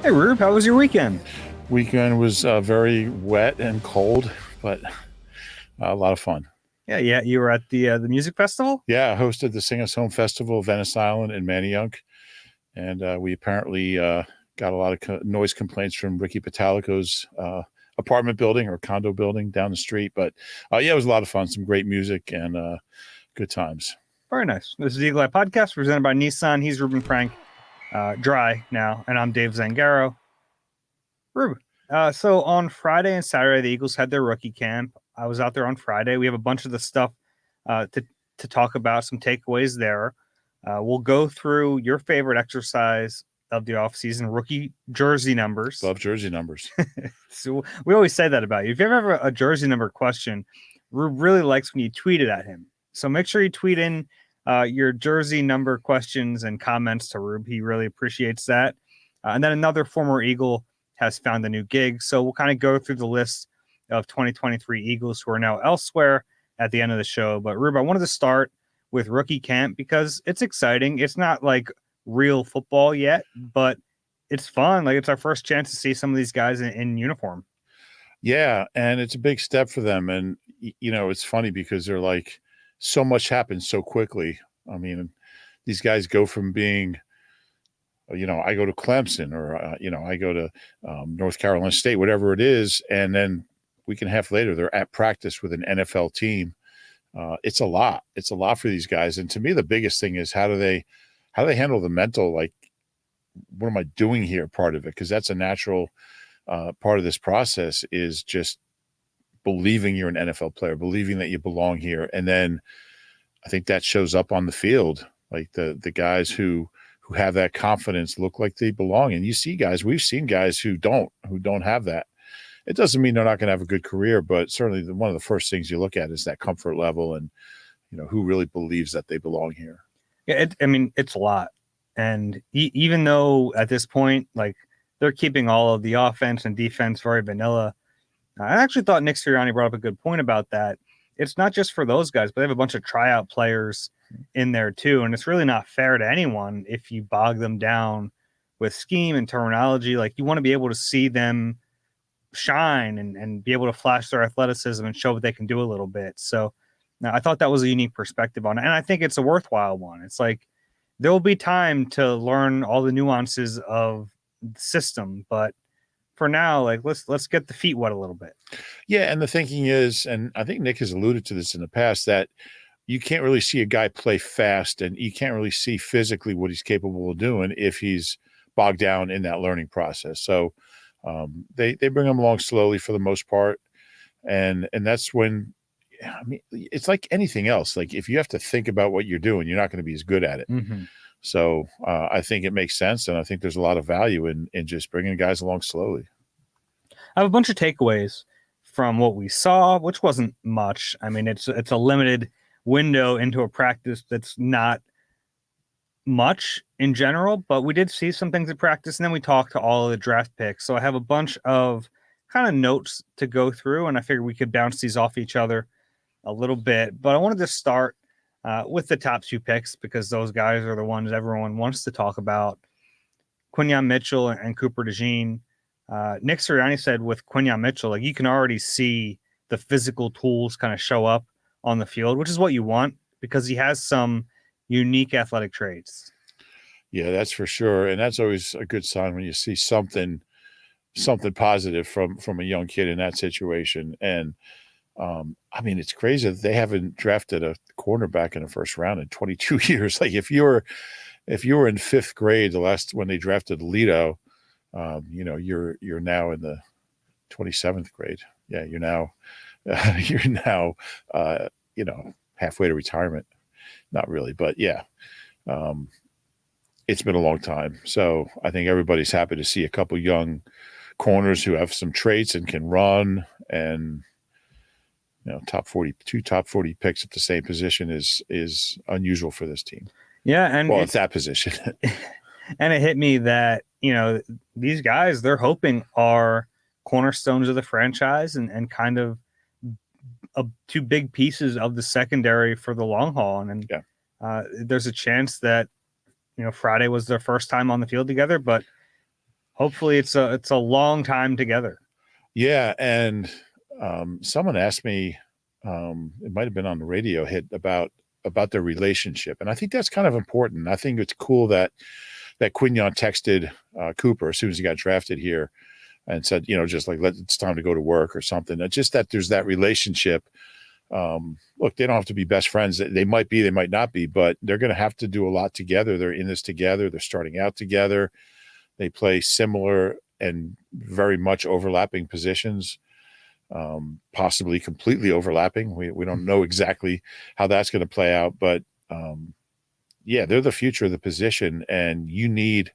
Hey, Rube, how was your weekend? Weekend was very wet and cold, but a lot of fun. Yeah, you were at the music festival. Yeah, I hosted the Sing Us Home Festival, Venice Island in Manayunk, and we apparently got a lot of noise complaints from Ricky Patalico's apartment building or condo building down the street. But yeah, it was a lot of fun. Some great music and good times. Very nice. This is the Eagle Eye Podcast presented by Nissan. He's Reuben Frank, dry now, and I'm Dave Zangaro. Rube, so on Friday and Saturday, the Eagles had their rookie camp. I was out there on Friday. We have a bunch of the stuff to talk about, some takeaways there. We'll go through your favorite exercise of the offseason, rookie jersey numbers. Love jersey numbers. So we always say that about you. If you ever have a jersey number question, Rube really likes when you tweet it at him. So make sure you tweet in your jersey number questions and comments to Rube. He really appreciates that. And then another former Eagle has found a new gig. So we'll kind of go through the list of 2023 Eagles who are now elsewhere at the end of the show. But Rube, I wanted to start with rookie camp because it's exciting. It's not like real football yet, but it's fun. Like, it's our first chance to see some of these guys in uniform. Yeah, and it's a big step for them. And, you know, it's funny because they're like, so much happens so quickly. I mean, these guys go from being, you know, I go to Clemson or, you know, I go to North Carolina State, whatever it is. And then week and a half later, they're at practice with an NFL team. It's a lot. It's a lot for these guys. And to me, the biggest thing is how do they handle the mental, like, what am I doing here part of it? Because that's a natural part of this process is just believing you're an NFL player, believing that you belong here. And then I think that shows up on the field. Like the guys who have that confidence look like they belong. And you see guys, we've seen guys who don't have that. It doesn't mean they're not going to have a good career, but certainly one of the first things you look at is that comfort level and, you know, who really believes that they belong here. Yeah, it's a lot. And even though at this point, like, they're keeping all of the offense and defense very vanilla, I actually thought Nick Sirianni brought up a good point about that. It's not just for those guys, but they have a bunch of tryout players in there too. And it's really not fair to anyone if you bog them down with scheme and terminology. Like, you want to be able to see them shine and be able to flash their athleticism and show what they can do a little bit. So now I thought that was a unique perspective on it. And I think it's a worthwhile one. It's like, there will be time to learn all the nuances of the system, but for now, like, let's get the feet wet a little bit. Yeah, and the thinking is, and I think Nick has alluded to this in the past, that you can't really see a guy play fast and you can't really see physically what he's capable of doing if he's bogged down in that learning process. So they bring him along slowly for the most part. And that's when, I mean, it's like anything else. Like, if you have to think about what you're doing, you're not going to be as good at it. Mm-hmm. So I think it makes sense. And I think there's a lot of value in just bringing guys along slowly. I have a bunch of takeaways from what we saw, which wasn't much. I mean, it's a limited window into a practice that's not much in general, but we did see some things at practice, and then we talked to all of the draft picks. So I have a bunch of kind of notes to go through, and I figured we could bounce these off each other a little bit. But I wanted to start with the top two picks because those guys are the ones everyone wants to talk about. Quinyon Mitchell and Cooper DeJean. Nick Sirianni said with Quinyon Mitchell, like, you can already see the physical tools kind of show up on the field, which is what you want because he has some unique athletic traits. Yeah, that's for sure. And that's always a good sign when you see something positive from a young kid in that situation. And I mean, it's crazy that they haven't drafted a cornerback in the first round in 22 years. Like, if you were in fifth grade, when they drafted Lito, you know, you're now in the 27th grade. Yeah, you're now, you know, halfway to retirement. Not really, but yeah, it's been a long time. So I think everybody's happy to see a couple young corners who have some traits and can run. And, you know, top 40 picks at the same position is unusual for this team. Yeah, and it's that position. And it hit me that, you know, these guys, they're hoping are cornerstones of the franchise and kind of two big pieces of the secondary for the long haul. And there's a chance that, you know, Friday was their first time on the field together, but hopefully it's a long time together. Yeah, and someone asked me, it might have been on the radio hit about their relationship, and I think that's kind of important. I think it's cool that Quignon texted Cooper as soon as he got drafted here and said, just like, it's time to go to work or something. Just that there's that relationship. Look, they don't have to be best friends. They might be, they might not be, but they're going to have to do a lot together. They're in this together. They're starting out together. They play similar and very much overlapping positions, possibly completely overlapping. We don't know exactly how that's going to play out, but yeah, they're the future of the position, and you need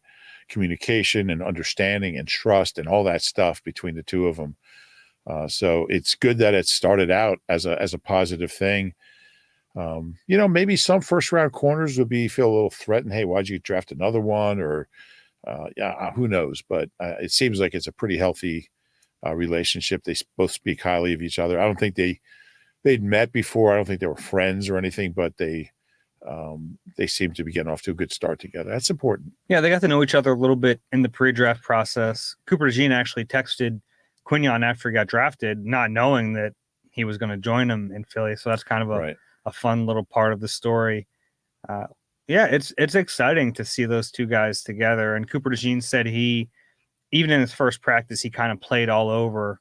communication and understanding and trust and all that stuff between the two of them. So it's good that it started out as a positive thing. Maybe some first round corners would feel a little threatened. Hey, why'd you draft another one? Or who knows? But it seems like it's a pretty healthy relationship. They both speak highly of each other. I don't think they'd met before. I don't think they were friends or anything, but they seem to be getting off to a good start together. That's important. Yeah, they got to know each other a little bit in the pre-draft process. Cooper DeJean actually texted Quignon after he got drafted, not knowing that he was going to join him in Philly. So that's kind of a fun little part of the story. Yeah, it's exciting to see those two guys together. And Cooper DeJean said even in his first practice, he kind of played all over,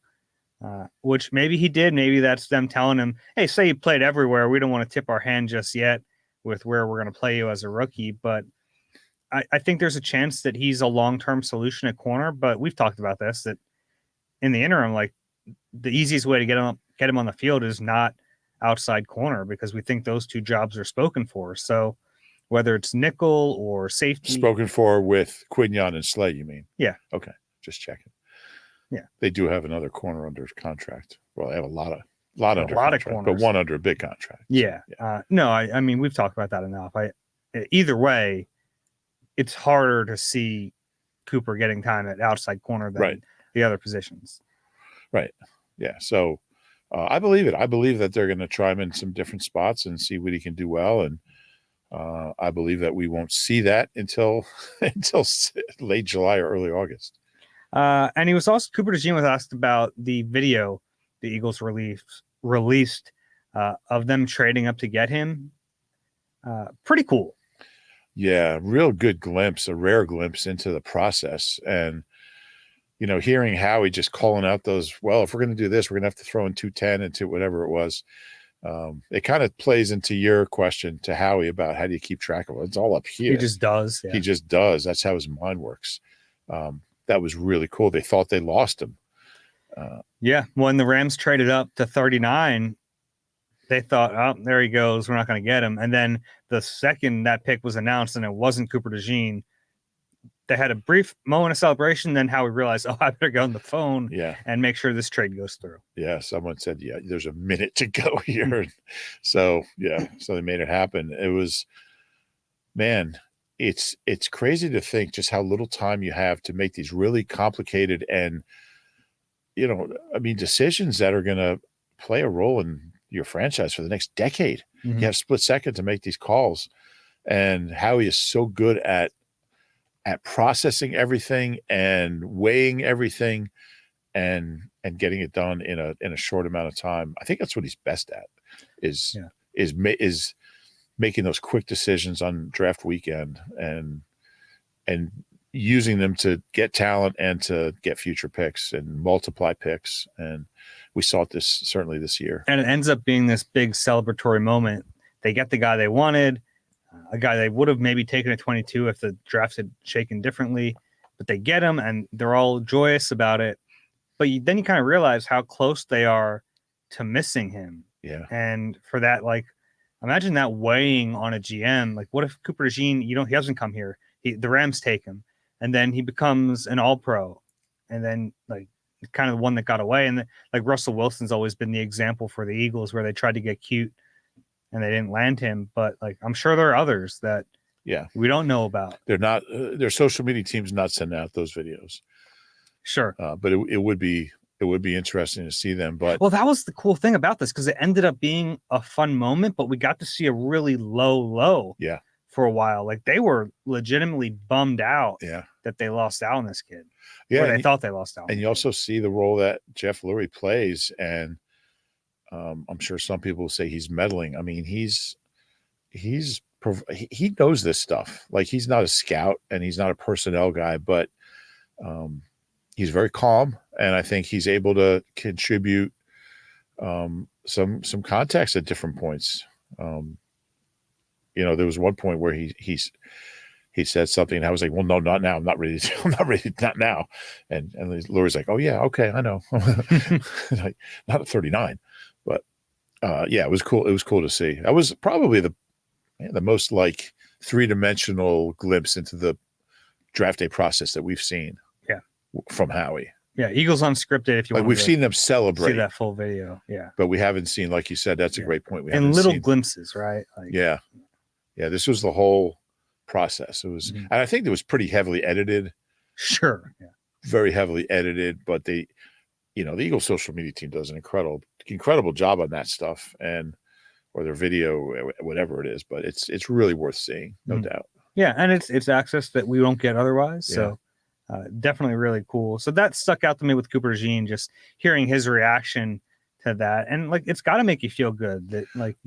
which maybe he did. Maybe that's them telling him, hey, say you played everywhere. We don't want to tip our hand just yet with where we're going to play you as a rookie. But I think there's a chance that he's a long-term solution at corner. But we've talked about this, that in the interim, like the easiest way to get him on the field is not outside corner, because we think those two jobs are spoken for. So whether it's nickel or safety. Spoken for with Quignon and Slay, you mean? Yeah. Okay. Just checking. Yeah. They do have another corner under contract. Well, they have a lot under contract, of corners, but one under a big contract. Yeah. So, yeah. No, I mean, we've talked about that enough. Either way, it's harder to see Cooper getting time at outside corner than the other positions. Right. Yeah. So I believe it. I believe that they're going to try him in some different spots and see what he can do well. And I believe that we won't see that until late July or early August. And Cooper DeJean was asked about the video the Eagles released of them trading up to get him. Pretty cool. Yeah, real good glimpse, a rare glimpse into the process. And, hearing Howie just calling out those, well, if we're going to do this, we're going to have to throw in 210 and whatever it was. It kind of plays into your question to Howie about how do you keep track of it. It's all up here. He just does. Yeah. He just does. That's how his mind works. That was really cool. They thought they lost him. Yeah. When the Rams traded up to 39, they thought, oh, there he goes. We're not going to get him. And then the second that pick was announced and it wasn't Cooper DeJean, they had a brief moment of celebration. Then Howie realized, oh, I better go on the phone and make sure this trade goes through. Yeah. Someone said, there's a minute to go here. So they made it happen. It was, man, it's crazy to think just how little time you have to make these really complicated and, decisions that are going to play a role in your franchise for the next decade. Mm-hmm. You have a split second to make these calls. And Howie is so good at processing everything and weighing everything and getting it done in a short amount of time. I think that's what he's best at is making those quick decisions on draft weekend and using them to get talent and to get future picks and multiply picks. And we saw it certainly this year. And it ends up being this big celebratory moment. They get the guy they wanted, a guy they would have maybe taken at 22 if the draft had shaken differently, but they get him and they're all joyous about it. But then you kind of realize how close they are to missing him. Yeah. And for that, imagine that weighing on a GM. What if Cooper DeJean, he doesn't come here. The Rams take him. And then he becomes an all-pro. And then, kind of the one that got away. And, Russell Wilson's always been the example for the Eagles where they tried to get cute and they didn't land him. But, I'm sure there are others that we don't know about. They're not their social media team's not sending out those videos. Sure. But it would be interesting to see them. But well, that was the cool thing about this because it ended up being a fun moment, but we got to see a really low for a while. Like they were legitimately bummed out Yeah. that they lost out on this kid. Yeah. Or they thought they lost out. And you also see the role that Jeff Lurie plays. And I'm sure some people will say he's meddling. I mean, he knows this stuff. Like he's not a scout and he's not a personnel guy, but he's very calm. And I think he's able to contribute some context at different points. There was one point where he said something, and I was like, "Well, no, not now. I'm not ready. I'm not ready. Not now." And Lurie's like, "Oh yeah, okay, I know." Like, not at 39, but yeah, it was cool. It was cool to see. That was probably the most like 3-dimensional glimpse into the draft day process that we've seen. Yeah, from Howie. Yeah, Eagles Unscripted. If you want, we've seen them celebrate. See that full video. Yeah, but we haven't seen, like you said, that's a great point. And little glimpses, right? Like, yeah. This was the whole process. It was, and I think it was pretty heavily edited. Sure. Yeah. Very heavily edited, but the Eagles social media team does an incredible job on that stuff, or their video, whatever it is. But it's really worth seeing, no doubt. Yeah, and it's access that we won't get otherwise. So. Definitely really cool. So that stuck out to me with Cooper Jean, just hearing his reaction to that. And like, it's got to make you feel good that like,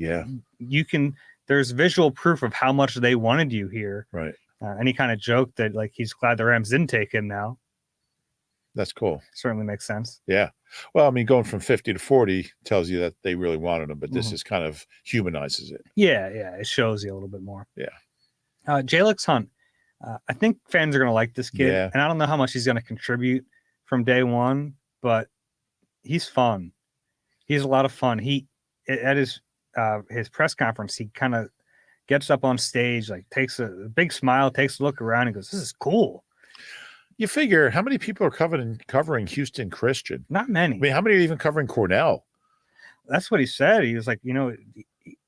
there's visual proof of how much they wanted you here. Right. And he kind of joked that like, he's glad the Rams didn't take him now. That's cool. Certainly makes sense. Yeah. Well, I mean, going from 50 to 40 tells you that they really wanted him, but this is kind of humanizes it. Yeah. Yeah. It shows you a little bit more. Yeah. Jalix Hunt. I think fans are going to like this kid, and I don't know how much he's going to contribute from day one, but he's fun. He's a lot of fun. At his press conference, he kind of gets up on stage, like takes a big smile, takes a look around, and goes, "This is cool." You figure how many people are covering Houston Christian? Not many. I mean, how many are even covering Cornell? That's what he said. He was like,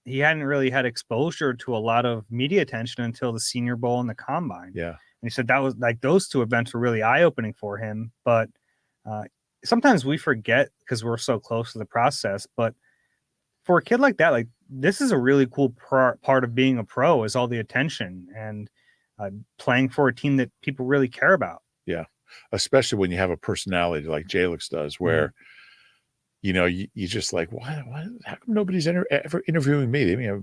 he hadn't really had exposure to a lot of media attention until the Senior Bowl and the Combine. Yeah. And he said that was like those two events were really eye-opening for him. But sometimes we forget because we're so close to the process. But for a kid like that, like this is a really cool part of being a pro is all the attention and playing for a team that people really care about. Yeah. Especially when you have a personality like Jalix does, where you just like, why? How come nobody's ever interviewing me? I mean,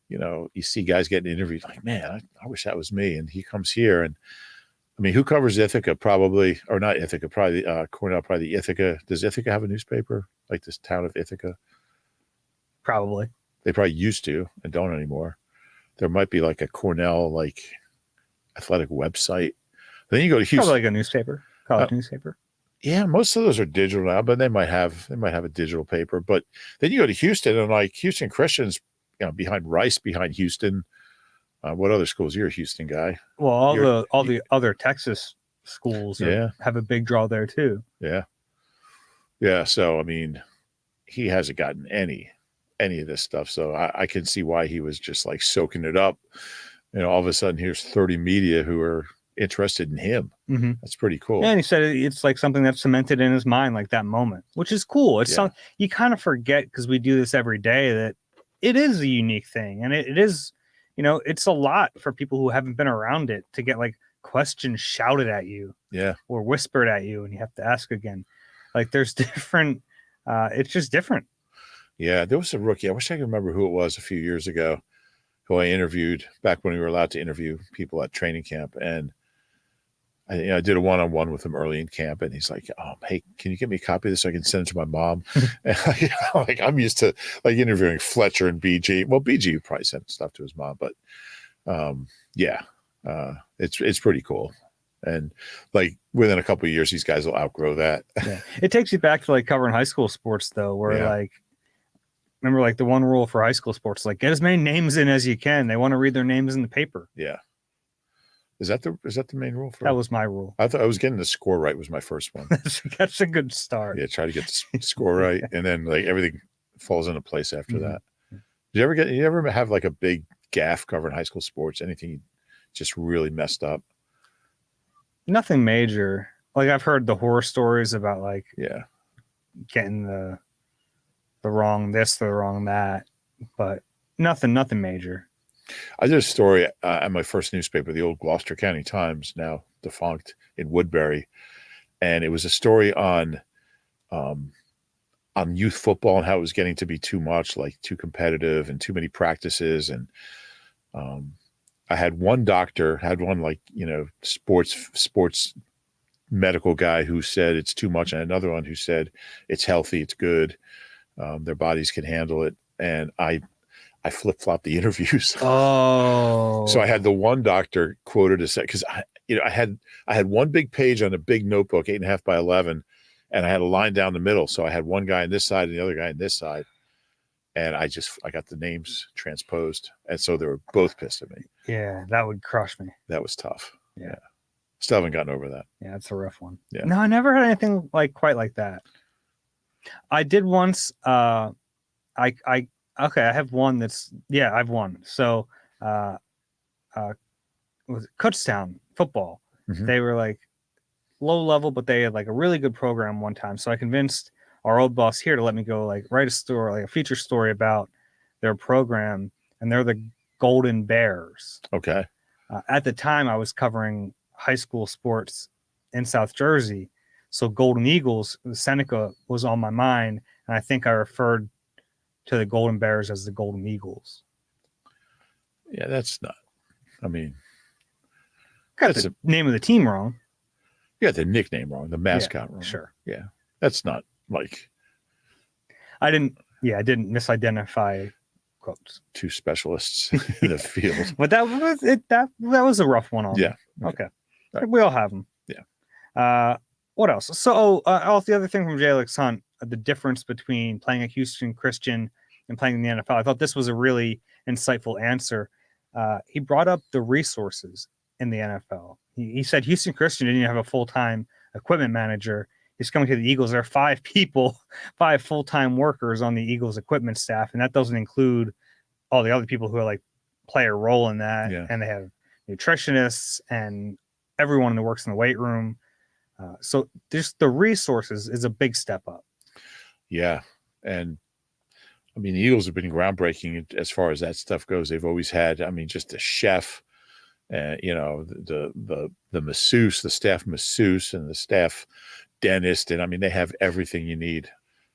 you see guys getting interviewed like, man, I wish that was me. And he comes here, and I mean, who covers Ithaca? Probably, or not Ithaca, probably Cornell, probably Ithaca. Does Ithaca have a newspaper like this town of Ithaca? Probably. They probably used to and don't anymore. There might be like a Cornell like athletic website. Then you go to Houston. Probably like a newspaper, college newspaper. Yeah, most of those are digital now, but they might have a digital paper. But then you go to Houston, and like Houston Christian's, behind Rice, behind Houston. What other schools? You're a Houston guy. Well, all the other Texas schools have a big draw there too. Yeah, yeah. So I mean, he hasn't gotten any of this stuff, so I can see why he was just like soaking it up. All of a sudden, here's 30 media who are interested in him. Mm-hmm. That's pretty cool. Yeah, and he said it's like something that's cemented in his mind, like that moment, which is cool. It's something you kind of forget because we do this every day, that it is a unique thing, and it is, it's a lot for people who haven't been around it to get like questions shouted at you, or whispered at you, and you have to ask again. Like there's different. It's just different. Yeah, there was a rookie. I wish I could remember who it was a few years ago, who I interviewed back when we were allowed to interview people at training camp, and I did a one-on-one with him early in camp, and he's like, "Oh, hey, can you get me a copy of this so I can send it to my mom?" And like I'm used to like interviewing Fletcher and BG. Well, BG would probably send stuff to his mom, but it's pretty cool. And like within a couple of years, these guys will outgrow that. Yeah. It takes you back to like covering high school sports, though, where like remember like the one rule for high school sports, like get as many names in as you can. They want to read their names in the paper. Yeah. Is that the main rule? That was my rule. I thought I was getting the score right was my first one. That's a good start. Yeah, try to get the score right, and then like everything falls into place after that. Did you ever have like a big gaffe covering high school sports? Anything you just really messed up? Nothing major. Like I've heard the horror stories about like getting the wrong this, the wrong that, but nothing major. I did a story at my first newspaper, the old Gloucester County Times, now defunct, in Woodbury, and it was a story um, on youth football and how it was getting to be too much, like too competitive and too many practices. And um, I had one doctor, had one sports medical guy who said it's too much, and another one who said it's healthy, it's good, their bodies can handle it. And I flip-flopped the interviews. Oh, So I had the one doctor quoted as, because I had one big page on a big notebook, 8.5 by 11, and I had a line down the middle. So I had one guy on this side and the other guy on this side, and I got the names transposed, and so they were both pissed at me. yeah, that would crush me. That was tough. Yeah. Still haven't gotten over that. Yeah, it's a rough one. Yeah. No, I never had anything quite like that. I did once. I have one I've won. So, was it Kutztown football? Mhm. They were like low level, but they had like a really good program one time. So I convinced our old boss here to let me go write a story, like a feature story about their program, and they're the Golden Bears. Okay. At the time, I was covering high school sports in South Jersey, so Golden Eagles, Seneca, was on my mind, and I think I referred to the Golden Bears as the Golden Eagles. Yeah, that's not. I mean, Got the name of the team wrong. You got the nickname wrong, the mascot wrong. Sure. Yeah, that's not like. I didn't misidentify quotes. Two specialists in the field. But that was it. That was a rough one on. Yeah. Okay. Right. We all have them. Yeah. What else? So, the other thing from J. Alex Hunt, the difference between playing at Houston Christian and playing in the NFL. I thought this was a really insightful answer. He brought up the resources in the NFL. He said Houston Christian didn't even have a full-time equipment manager. He's coming to the Eagles. There are 5 full-time workers on the Eagles equipment staff, and that doesn't include all the other people who are play a role in that. Yeah. And they have nutritionists and everyone that works in the weight room. So just the resources is a big step up. Yeah. And I mean, the Eagles have been groundbreaking as far as that stuff goes. They've always had, just a chef, the masseuse, the staff masseuse, and the staff dentist. And they have everything you need.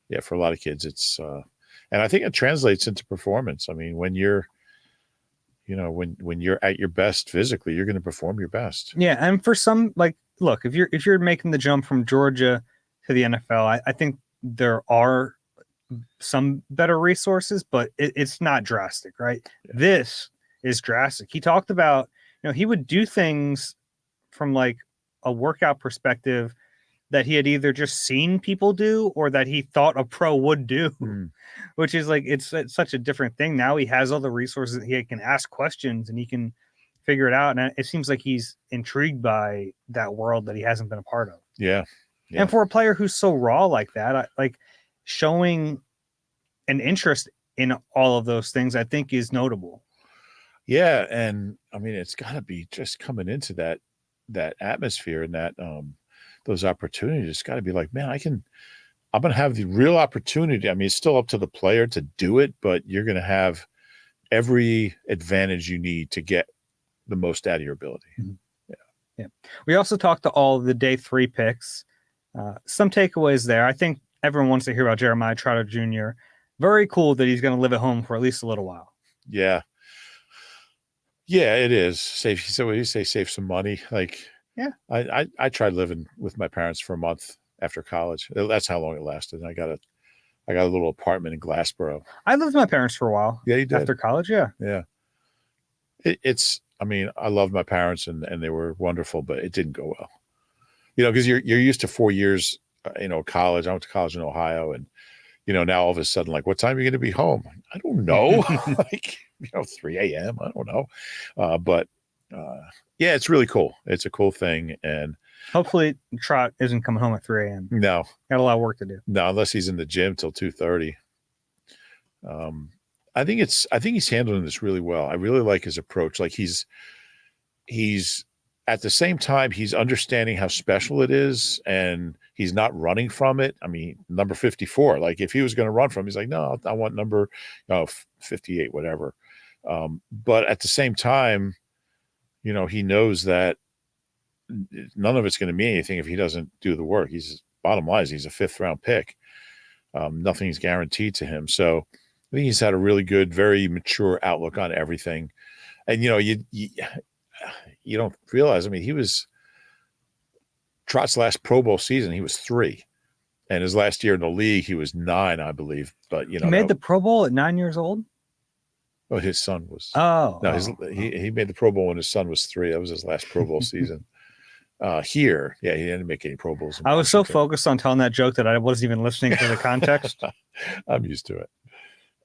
Yeah. For a lot of kids, it's, and I think it translates into performance. When you're, when you're at your best physically, you're going to perform your best. Yeah. And for some, look, if you're making the jump from Georgia to the NFL, I think there are some better resources, but it's not drastic, right? Yeah. This is drastic. He talked about, he would do things from a workout perspective that he had either just seen people do or that he thought a pro would do, which is it's such a different thing. Now he has all the resources. He can ask questions and he can figure it out. And it seems like he's intrigued by that world that he hasn't been a part of. Yeah. And for a player who's so raw like that, showing an interest in all of those things, I think is notable. Yeah. And it's gotta be just coming into that atmosphere and that, those opportunities. It's got to be man, I'm going to have the real opportunity. It's still up to the player to do it, but you're going to have every advantage you need to get the most out of your ability. Mm-hmm. Yeah. We also talked to all the day 3 picks. Some takeaways there. I think everyone wants to hear about Jeremiah Trotter Jr. Very cool that he's going to live at home for at least a little while. Yeah. Yeah, it is. Save. So when you say save some money, yeah, I tried living with my parents for a month after college. That's how long it lasted. I got a little apartment in Glassboro. I lived with my parents for a while. Yeah, you did. After college, yeah. Yeah. I loved my parents and they were wonderful, but it didn't go well. Because you're used to 4 years, college. I went to college in Ohio, and now all of a sudden, what time are you going to be home? I don't know. 3 a.m. I don't know. But yeah, it's really cool. It's a cool thing. And hopefully Trot isn't coming home at 3 a.m. No. Got a lot of work to do. No, unless he's in the gym till 2:30. I think he's handling this really well. I really like his approach. He's at the same time, he's understanding how special it is, and he's not running from it. Number 54, if he was going to run from, he's no, I want number 58, whatever. But at the same time, he knows that none of it's going to mean anything if he doesn't do the work. Bottom line is he's a 5th-round pick. Nothing's guaranteed to him. So I think he's had a really good, very mature outlook on everything. And, you don't realize, I mean, he was Trott's last Pro Bowl season, he was 3. And his last year in the league, he was 9, I believe. But, he made the Pro Bowl at 9 years old? Oh, his son was. He made the Pro Bowl when his son was 3. That was his last Pro Bowl season. He didn't make any Pro Bowls. I was so focused on telling that joke that I wasn't even listening to the context. I'm used to it.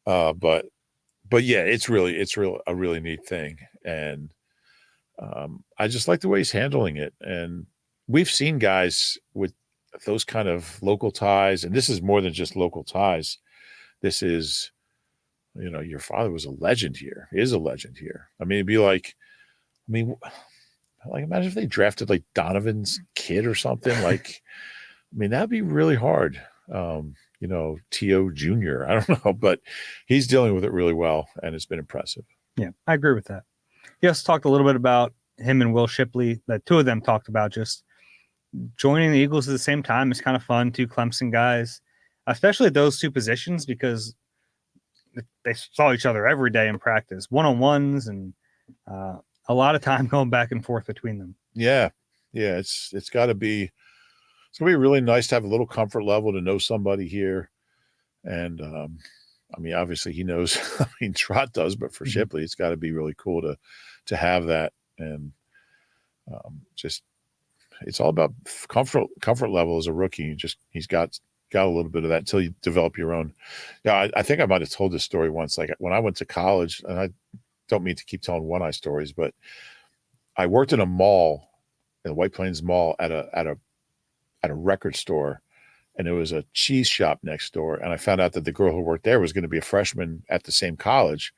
But yeah, it's a really neat thing. And I just like the way he's handling it. And we've seen guys with those kind of local ties, and this is more than just local ties. This is, your father was a legend here, is a legend here. I mean, it'd be like imagine if they drafted like Donovan's kid or something. Like, I mean, that'd be really hard. T.O. Jr., I don't know, but he's dealing with it really well, and it's been impressive. Yeah, I agree with that. He also talked a little bit about him and Will Shipley. The two of them talked about just joining the Eagles at the same time. It's kind of fun. 2 Clemson guys, especially at those 2 positions, because they saw each other every day in practice, one-on-ones, and a lot of time going back and forth between them. Yeah. It's got to be. It's gonna be really nice to have a little comfort level to know somebody here, and obviously he knows. Trot does, but for Shipley, it's got to be really cool to have that, and just it's all about comfort level as a rookie. He's got a little bit of that until you develop your own. Yeah, I think I might have told this story once. Like when I went to college, and I don't mean to keep telling one-eye stories, but I worked in a mall, in the White Plains Mall, at a record store, and there was a cheese shop next door. And I found out that the girl who worked there was going to be a freshman at the same college.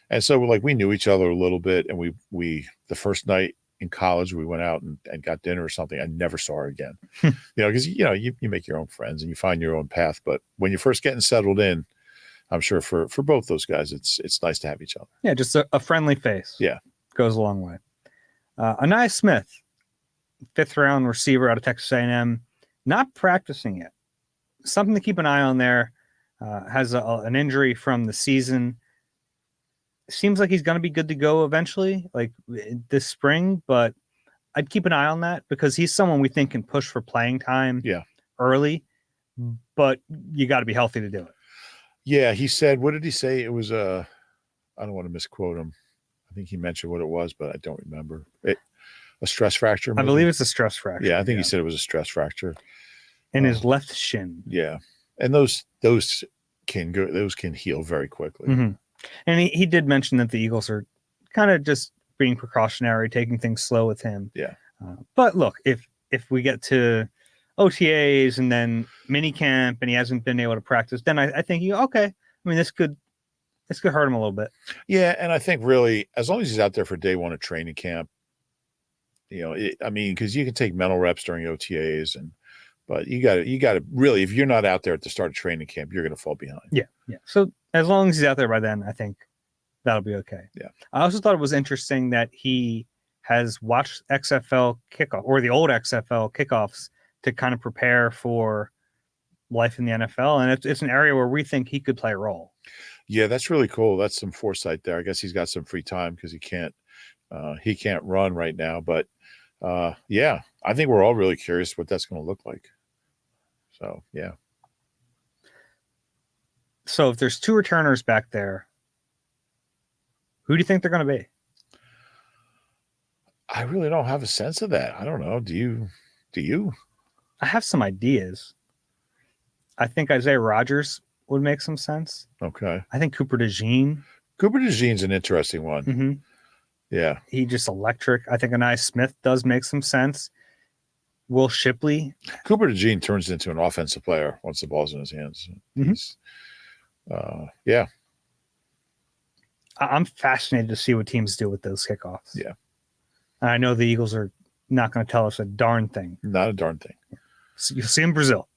And so we knew each other a little bit. And we the first night in college, we went out and got dinner or something. I never saw her again, because, you make your own friends and you find your own path. But when you're first getting settled in, I'm sure for both those guys, it's nice to have each other. Yeah. Just a friendly face. Yeah. Goes a long way. Anais Smith, 5th-round receiver out of Texas A&M, not practicing yet. Something to keep an eye on there. Has an injury from the season. Seems like he's going to be good to go eventually, like this spring, but I'd keep an eye on that because he's someone we think can push for playing time early, but you got to be healthy to do it. Yeah, he said, what did he say? It was I don't want to misquote him. I think he mentioned what it was, but I don't remember. A stress fracture? Maybe? I believe it's a stress fracture. Yeah, I think he said it was a stress fracture. In his left shin. Yeah. And those can heal very quickly. Mm-hmm. And he did mention that the Eagles are kind of just being precautionary, taking things slow with him. Yeah. But look, if we get to OTAs and then mini camp and he hasn't been able to practice, then I think okay. I mean, this could hurt him a little bit. Yeah, and I think really, as long as he's out there for day 1 of training camp, because you can take mental reps during OTAs, but you got to really, if you're not out there at the start of training camp, you're going to fall behind. Yeah. So as long as he's out there by then, I think that'll be okay. Yeah. I also thought it was interesting that he has watched XFL kickoff or the old XFL kickoffs to kind of prepare for life in the NFL, and it's an area where we think he could play a role. Yeah, that's really cool. That's some foresight there. I guess he's got some free time because he can't run right now. But yeah, I think we're all really curious what that's going to look like. So yeah. So if there's 2 returners back there, who do you think they're going to be? I really don't have a sense of that. I don't know. Do you? I have some ideas. I think Isaiah Rodgers would make some sense. Okay. I think Cooper DeJean. Cooper DeJean's an interesting one. Mm-hmm. Yeah. He just electric. I think Anais Smith does make some sense. Will Shipley. Cooper DeJean turns into an offensive player once the ball's in his hands. Mm-hmm. Yeah. I'm fascinated to see what teams do with those kickoffs. Yeah. And I know the Eagles are not going to tell us a darn thing. Not a darn thing. So you'll see in Brazil.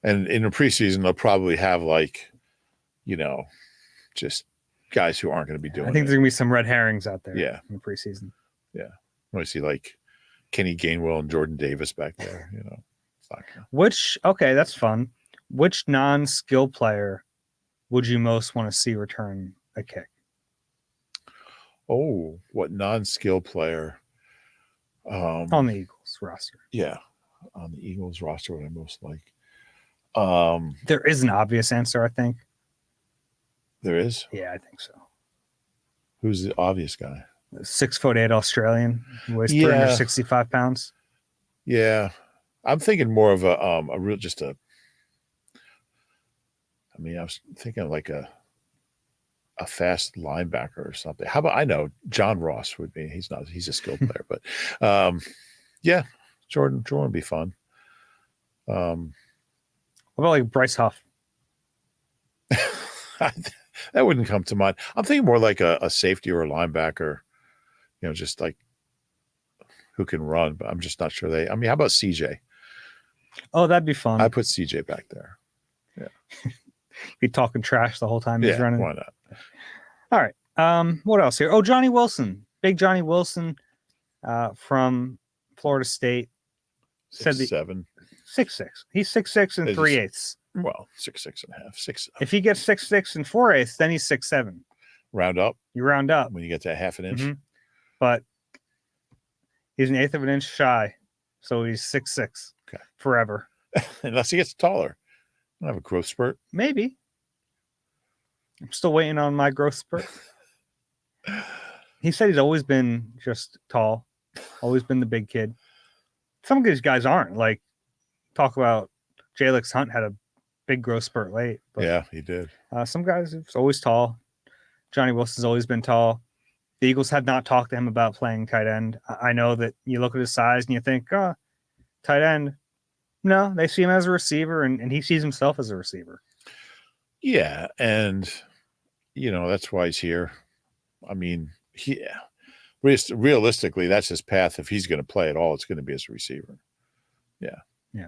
And in the preseason, they'll probably have just guys who aren't going to be doing I think it. there's going to be some red herrings out there Yeah. in the preseason. Yeah. I want to see like Kenny Gainwell and Jordan Davis back there, you know. It's not gonna... Okay, that's fun. Which non-skill player would you most want to see return a kick? Oh, what non-skill player? On the Eagles roster. Yeah. On the Eagles roster, what I most like. There is an obvious answer, I think. There is? Yeah, I think so. Who's the obvious guy? 6'8" Australian, who weighs 365 pounds. Yeah. I'm thinking more of a real, just a, I mean, I was thinking of like a fast linebacker or something. How about, I know John Ross would be, he's a skilled player, but yeah, Jordan would be fun. What about like Bryce Huff? That wouldn't come to mind. I'm thinking more like a safety or a linebacker, you know, just like who can run, but I'm just not sure how about CJ? Oh, that'd be fun. I put CJ back there. Yeah. Be talking trash the whole time he's running. Why not? All right. What else here? Oh, Johnny Wilson. Big Johnny Wilson from Florida State. 6'7". 6'6". He's 6'6" and 3/8. Well, 6'6.5". 6. If he gets 6'6" and 4/8, then he's 6'7". Round up. You round up when you get to half an inch. Mm-hmm. But he's an eighth of an inch shy, so he's 6'6". Okay. Forever. Unless he gets taller. I have a growth spurt. Maybe. I'm still waiting on my growth spurt. He said he's always been just tall, always been the big kid. Some of these guys aren't. Like, talk about Jalix Hunt had a big growth spurt late. But, yeah, he did. Some guys are always tall. Johnny Wilson's always been tall. The Eagles had not talked to him about playing tight end. I know that you look at his size and you think, oh, tight end. No, they see him as a receiver, and he sees himself as a receiver. Yeah, and, you know, that's why he's here. I mean, realistically, that's his path. If he's going to play at all, it's going to be as a receiver. Yeah. Yeah.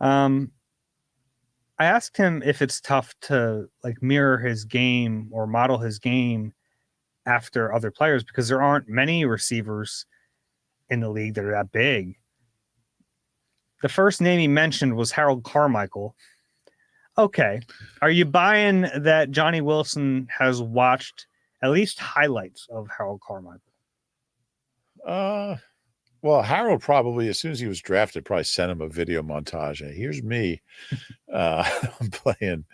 I asked him if it's tough to like mirror his game or model his game after other players, because there aren't many receivers in the league that are that big. The first name he mentioned was Harold Carmichael. Okay. Are you buying that Johnny Wilson has watched at least highlights of Harold Carmichael? Well, Harold probably, as soon as he was drafted, probably sent him a video montage. Hey, here's me playing.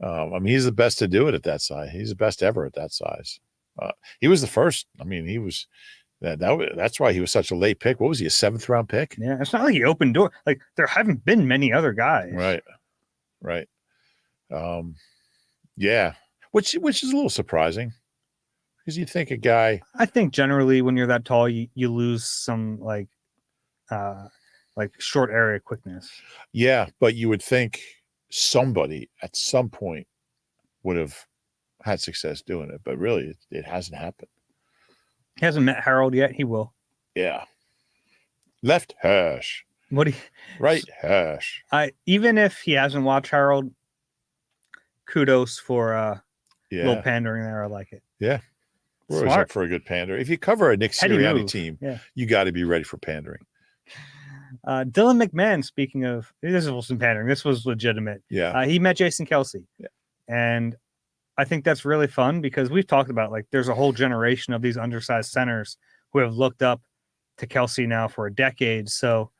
I mean, he's the best to do it at that size. He's the best ever at that size. He was the first. I mean, he was that's why he was such a late pick. What was he, a 7th round pick? Yeah, it's not like he opened door. Like, there haven't been many other guys. Right. Yeah, which is a little surprising, because you think a guy. I think generally when you're that tall, you lose some like short area quickness. Yeah, but you would think somebody at some point would have had success doing it, but really it hasn't happened. He hasn't met Harold yet. He will. Yeah. Left hash. Right hash. Even if he hasn't watched Harold, kudos for a little pandering there. I like it. Yeah. We're always up for a good pander. If you cover a Nick Sirianni team, you got to be ready for pandering. Dylan McMahon, speaking of, this wasn't pandering. This was legitimate. Yeah. He met Jason Kelce. Yeah. And I think that's really fun, because we've talked about, like, there's a whole generation of these undersized centers who have looked up to Kelce now for a decade. So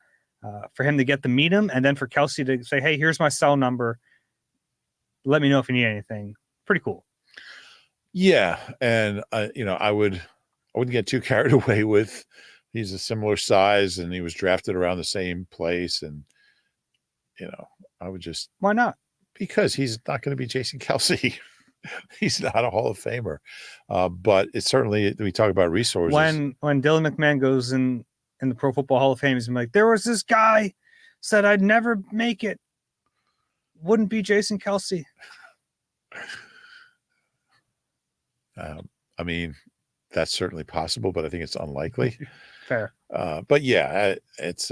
for him to get to meet him, and then for Kelce to say, hey, here's my cell number, let me know if you need anything. Pretty cool. Yeah. And, I wouldn't get too carried away with, he's a similar size and he was drafted around the same place. And, I would just. Why not? Because he's not going to be Jason Kelce. He's not a Hall of Famer. But it's certainly, we talk about resources. When Dylan McMahon goes in the Pro Football Hall of Fame, he's like, there was this guy said I'd never make it. Wouldn't be Jason Kelce. I mean, that's certainly possible, but I think it's unlikely. Fair. But yeah, it's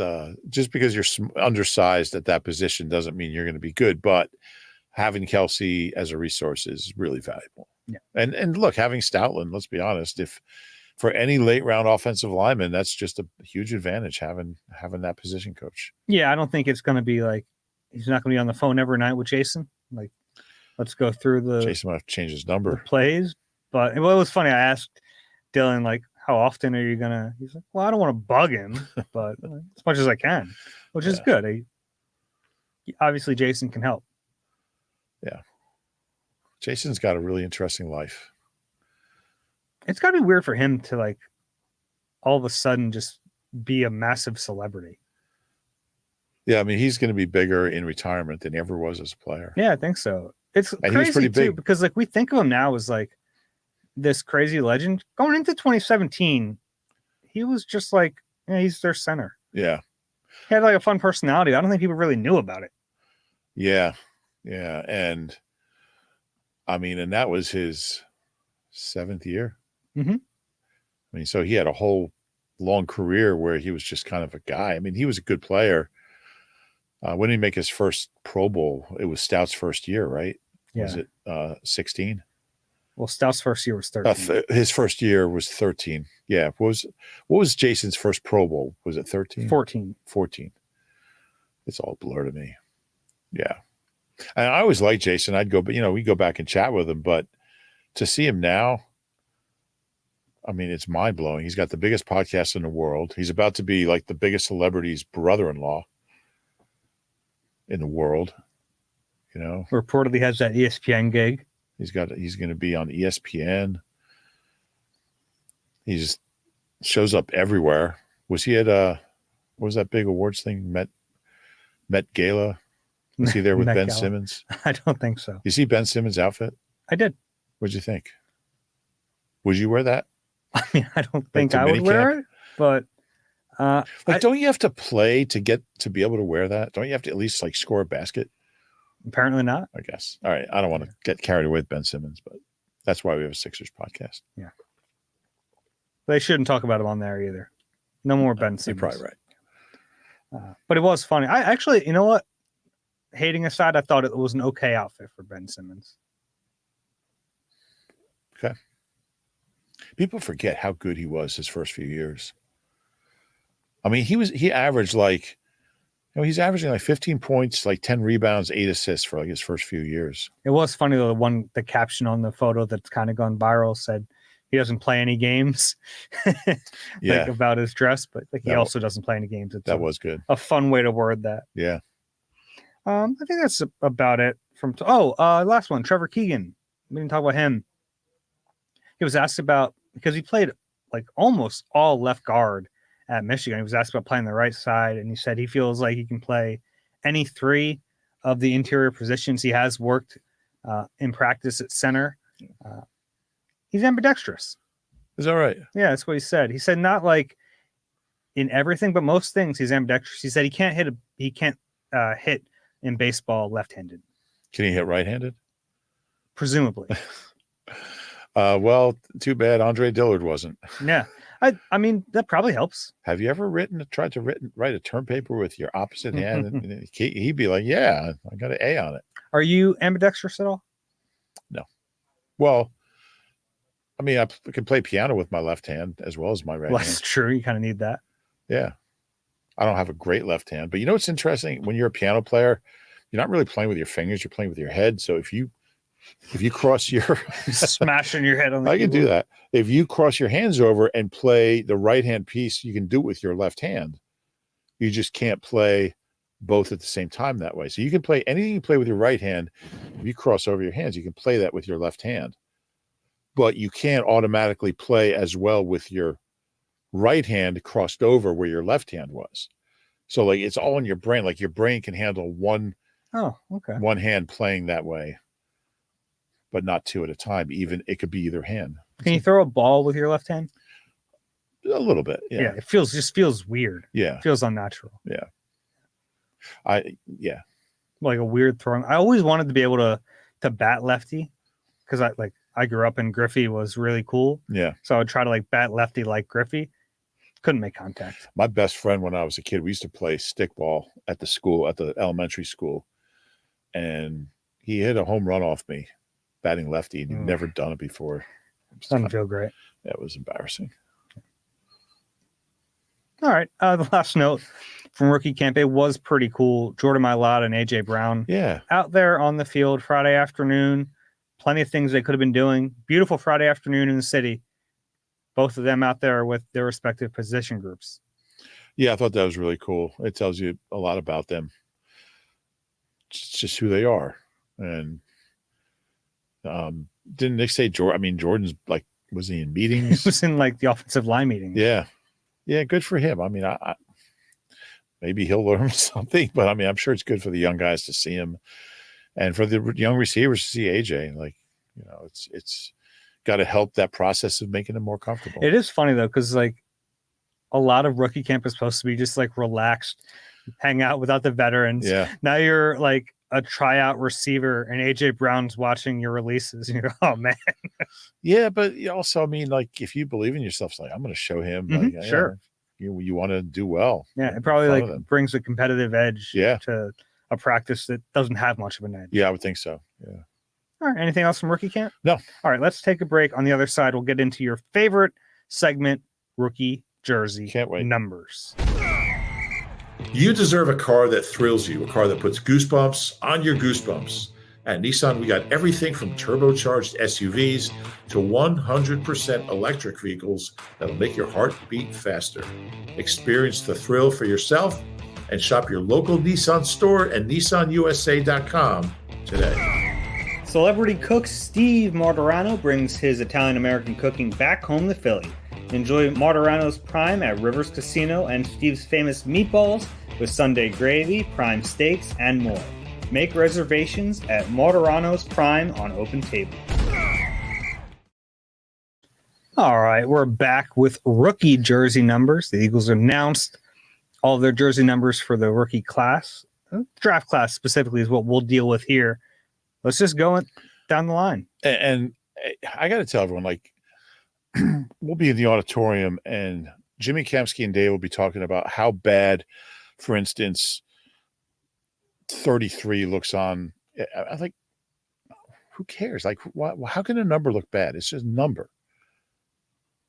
just because you're undersized at that position doesn't mean you're going to be good. But having Kelce as a resource is really valuable. Yeah. And look, having Stoutland, let's be honest, if for any late round offensive lineman, that's just a huge advantage having that position coach. Yeah, I don't think it's going to be like he's not going to be on the phone every night with Jason. Like, let's go through Jason might have to change his the number. plays. But it was funny. I asked Dylan, like, how often are you going to? He's like, well, I don't want to bug him, but as much as I can, which is good. Obviously, Jason can help. Yeah. Jason's got a really interesting life. It's got to be weird for him to, like, all of a sudden just be a massive celebrity. Yeah, I mean, he's going to be bigger in retirement than he ever was as a player. Yeah, I think so. It's and crazy pretty too big. because, like, we think of him now as like this crazy legend. Going into 2017, he was just like, he's their center. Yeah, he had like a fun personality. I don't think people really knew about it. Yeah, and I mean, and that was his 7th year. Mm-hmm. I mean, so he had a whole long career where he was just kind of a guy. I mean, he was a good player. When did he make his first Pro Bowl? It was Stout's first year, right? Yeah. Was it 16? Well, Stout's first year was 13. His first year was 13. Yeah. What was Jason's first Pro Bowl? Was it 13? 14. 14. It's all blur to me. Yeah. And I always liked Jason. I'd go, but we go back and chat with him. But to see him now, I mean, it's mind blowing. He's got the biggest podcast in the world. He's about to be like the biggest celebrity's brother-in-law in the world. Reportedly has that ESPN gig. He's going to be on ESPN. He just shows up everywhere. Was he at what was that big awards thing? Met Gala? Was he there with Ben Simmons? I don't think so. You see Ben Simmons' outfit? I did. What'd you think? Would you wear that? I mean, I don't think I would wear it, but don't you have to play to be able to wear that? Don't you have to at least like score a basket? Apparently not. I guess. All right. I don't want to get carried away with Ben Simmons, but that's why we have a Sixers podcast. Yeah. They shouldn't talk about him on there either. No more Ben Simmons. You're probably right. But it was funny. I actually, you know what? Hating aside, I thought it was an okay outfit for Ben Simmons. Okay. People forget how good he was his first few years. I mean, he averaged like, he's averaging like 15 points, like 10 rebounds, 8 assists for like his first few years. It was funny though. The caption on the photo that's kind of gone viral said he doesn't play any games. Yeah. About his dress, but like he also doesn't play any games. That was good. A fun way to word that. Yeah. I think that's about it. Last one, Trevor Keegan. We didn't talk about him. He was asked about, because he played like almost all left guard at Michigan. He was asked about playing the right side, and he said he feels like he can play any 3 of the interior positions. He has worked in practice at center. He's ambidextrous. Is that right? Yeah, that's what he said. He said not like in everything, but most things he's ambidextrous. He said he can't hit in baseball left-handed. Can he hit right-handed? Presumably. Well, too bad Andre Dillard wasn't. Yeah. I mean, that probably helps. Have you ever tried to write a term paper with your opposite hand? And he'd be like, yeah, I got an A on it. Are you ambidextrous at all? No. Well, I mean, I can play piano with my left hand as well as my right hand. That's true. You kind of need that. Yeah. I don't have a great left hand. But you know what's interesting? When you're a piano player, you're not really playing with your fingers. You're playing with your head. So if you cross your smashing your head on the I keyboard. can do that. If you cross your hands over and play the right hand piece, you can do it with your left hand. You just can't play both at the same time that way. So you can play anything you play with your right hand. If you cross over your hands, you can play that with your left hand. But you can't automatically play as well with your right hand crossed over where your left hand was. So like it's all in your brain. Like your brain can handle one hand playing that way, but not 2 at a time. Even it could be either hand. Can you throw a ball with your left hand? A little bit. Yeah. It feels weird. Yeah. It feels unnatural. Yeah. Like a weird throwing. I always wanted to be able to bat lefty because I grew up and Griffey was really cool. Yeah. So I would try to like bat lefty like Griffey. Couldn't make contact. My best friend when I was a kid, we used to play stickball at the elementary school, and he hit a home run off me batting lefty, and he'd never done it before. Doesn't feel great. That was embarrassing. All right. The last note from rookie camp, it was pretty cool. Jordan Mailata and A.J. Brown out there on the field Friday afternoon. Plenty of things they could have been doing. Beautiful Friday afternoon in the city. Both of them out there with their respective position groups. Yeah, I thought that was really cool. It tells you a lot about them. It's just who they are. And didn't Nick say Jordan? I mean, Jordan's like, was he in meetings? He was in like the offensive line meetings. Yeah. Yeah, good for him. I mean, I maybe he'll learn something, but I mean, I'm sure it's good for the young guys to see him, and for the young receivers to see AJ. Like, you know, it's got to help that process of making them more comfortable. It is funny though, because like a lot of rookie camp is supposed to be just like relaxed, hang out without the veterans. Yeah. Now you're like a tryout receiver, and AJ Brown's watching your releases, and you're, oh man. Yeah, but also, I mean, like, if you believe in yourself, it's like, I'm going to show him. Like, sure. You want to do well. Yeah, it probably like brings a competitive edge to a practice that doesn't have much of an edge. Yeah, I would think so. Yeah. All right. Anything else from rookie camp? No. All right. Let's take a break. On the other side, we'll get into your favorite segment, rookie jersey numbers. You deserve a car that thrills you, a car that puts goosebumps on your goosebumps. At Nissan, we got everything from turbocharged SUVs to 100% electric vehicles that'll make your heart beat faster. Experience the thrill for yourself and shop your local Nissan store at nissanusa.com today. Celebrity cook Steve Martorano brings his Italian-American cooking back home to Philly. Enjoy Martorano's Prime at Rivers Casino and Steve's famous meatballs with Sunday gravy, prime steaks, and more. Make reservations at Martorano's Prime on Open Table. All right, we're back with rookie jersey numbers. The Eagles announced all of their jersey numbers for the rookie class. Draft class specifically is what we'll deal with here. Let's just go down the line. And I got to tell everyone, like, we'll be in the auditorium, and Jimmy Kamsky and Dave will be talking about how bad, for instance, 33 looks on. I think, who cares? Like, how can a number look bad? It's just a number.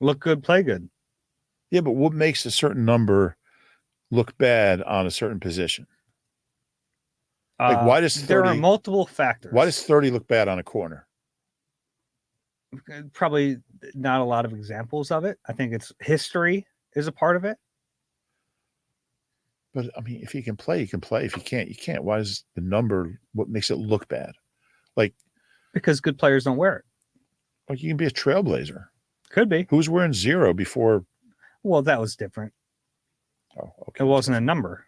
Look good, play good. Yeah, but what makes a certain number look bad on a certain position? Like, why does 30, there are multiple factors. Why does 30 look bad on a corner? Probably not a lot of examples of it. I think it's history is a part of it. But I mean, if you can play, you can play. If you can't, you can't. Why is the number what makes it look bad? Like, because good players don't wear it. Like, you can be a trailblazer. Could be. Who was wearing 0 before? Well, that was different. Oh, okay. It wasn't a number.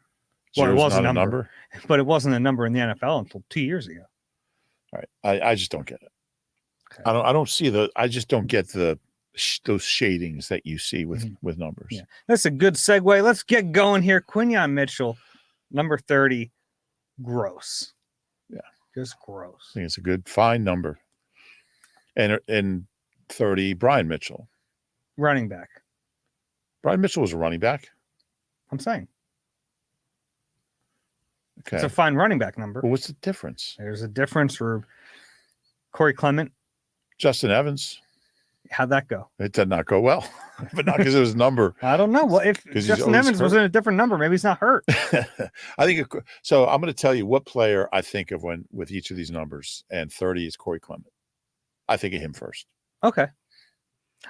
Well, it was a number, but it wasn't a number in the NFL until 2 years ago. All right, I just don't get it. Okay. I don't see I just don't get those shadings that you see with numbers. Yeah, that's a good segue. Let's get going here. Quinyon Mitchell, number 30, gross. Yeah, just gross. I think it's a good, fine number. And 30, Brian Mitchell, running back. Brian Mitchell was a running back. I'm saying. Okay. It's a fine running back number. Well, what's the difference? There's a difference for Corey Clement. Justin Evans. How'd that go? It did not go well, but not because it was a number. I don't know. Well, if Justin Evans was in a different number, maybe he's not hurt. I think so. I'm going to tell you what player I think of with each of these numbers, and 30 is Corey Clement. I think of him first. Okay.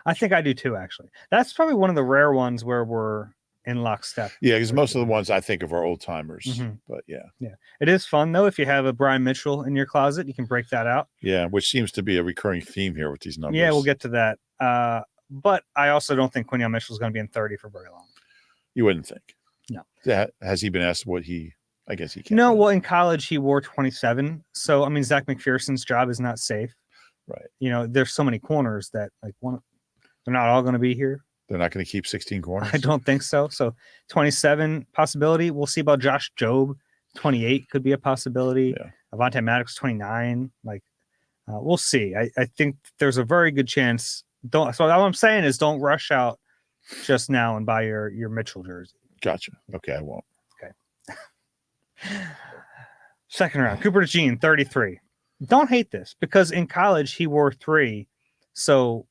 I think I do too, actually. That's probably one of the rare ones where we're in lockstep. Yeah, because most of the ones I think of are old timers. But yeah. It is fun though. If you have a Brian Mitchell in your closet, you can break that out. Yeah, which seems to be a recurring theme here with these numbers. Yeah, we'll get to that. But I also don't think Quinyon Mitchell is going to be in 30 for very long. You wouldn't think. No. Has he been asked what I guess he can't. No, well, in college he wore 27. So I mean, Zach McPherson's job is not safe. Right. You know, there's so many corners that they're not all going to be here. They're not going to keep 16 corners? I don't think so. So 27 possibility. We'll see about Josh Jobe. 28 could be a possibility. Yeah. Avonte Maddox, 29. We'll see. I think there's a very good chance. So all I'm saying is don't rush out just now and buy your Mitchell jersey. Gotcha. Okay, I won't. Okay. Second round. Cooper DeJean, 33. Don't hate this because in college he wore 3, so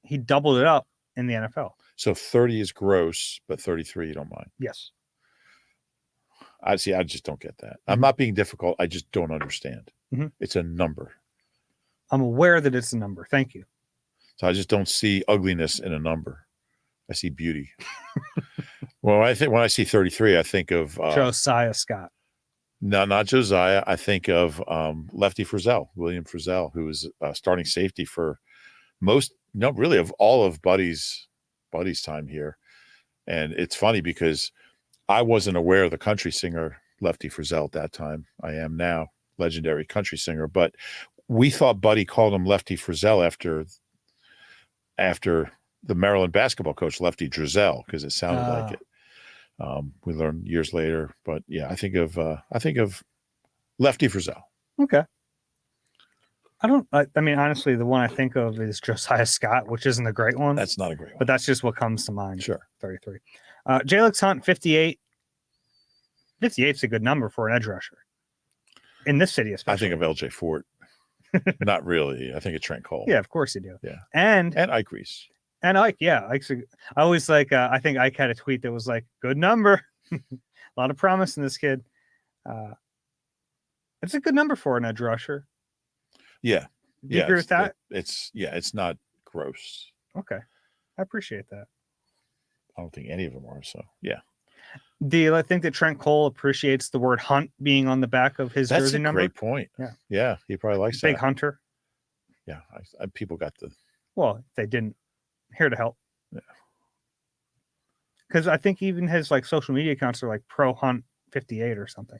he doubled it up in the NFL. So 30 is gross, but 33 you don't mind. Yes. I just don't get that. Mm-hmm. I'm not being difficult. I just don't understand. Mm-hmm. It's a number. I'm aware that it's a number. Thank you. So I just don't see ugliness in a number. I see beauty. Well, when I see 33, I think of Josiah Scott. No, not Josiah. I think of Lefty Frizzell, William Frizzell, who was starting safety for really of all of Buddy's time here. And it's funny because I wasn't aware of the country singer Lefty Frizzell at that time. I am now, legendary country singer. But we thought Buddy called him Lefty Frizzell after the Maryland basketball coach Lefty Driesell because it sounded like it. We learned years later, but yeah, I think of Lefty Frizzell. Okay. I mean, honestly, the one I think of is Josiah Scott, which isn't a great one. That's not a great one. But that's just what comes to mind. Sure. 33. Jalix Hunt, 58. 58 is a good number for an edge rusher. In this city, especially. I think of L.J. Fort. Not really. I think of Trent Cole. Yeah, of course you do. Yeah. And Ike Reese. And Ike, yeah. I always I think Ike had a tweet that was like, good number. A lot of promise in this kid. It's a good number for an edge rusher. Yeah. Do you agree with that? It's not gross. Okay. I appreciate that. I don't think any of them are. So, yeah. Do you think that Trent Cole appreciates the word hunt being on the back of his jersey number? That's a great point. Yeah. Yeah. He probably likes Big that. hunter. Yeah. People got the. Well, they didn't. Here to help. Yeah. Because I think even his social media accounts are like Pro Hunt 58 or something.